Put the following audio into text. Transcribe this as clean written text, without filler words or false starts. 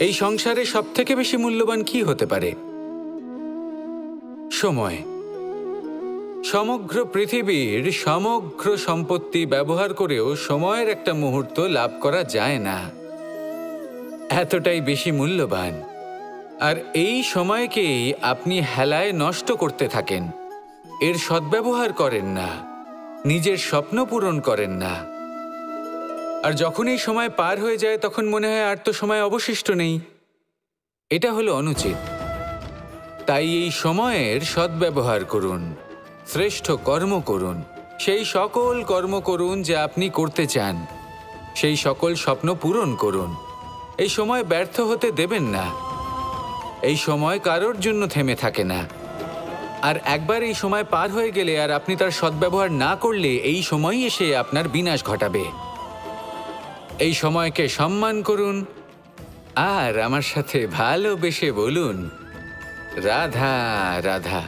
এই সংসারে সবথেকে বেশি মূল্যবান কি হতে পারে? সময়। সমগ্র পৃথিবীর সমগ্র সম্পত্তি ব্যবহার করেও সময়ের একটা মুহূর্ত লাভ করা যায় না, এতটাই বেশি মূল্যবান। আর এই সময়কেই আপনি হেলায় নষ্ট করতে থাকেন, এর সদ্ব্যবহার করেন না, নিজের স্বপ্ন পূরণ করেন না। আর যখন এই সময় পার হয়ে যায় তখন মনে হয় আর তো সময় অবশিষ্ট নেই। এটা হলো অনুচিত। তাই এই সময়ের সদ্ব্যবহার করুন, শ্রেষ্ঠ কর্ম করুন, সেই সকল কর্ম করুন যা আপনি করতে চান, সেই সকল স্বপ্ন পূরণ করুন। এই সময় ব্যর্থ হতে দেবেন না। এই সময় কারোর জন্য থেমে থাকে না। আর একবার এই সময় পার হয়ে গেলে আর আপনি তার সদ্ব্যবহার না করলে এই সময়ই এসে আপনার বিনাশ ঘটাবে। এই সময়কে সম্মান করুন আর আমার সাথে ভালোবেসে বলুন, রাধা রাধা।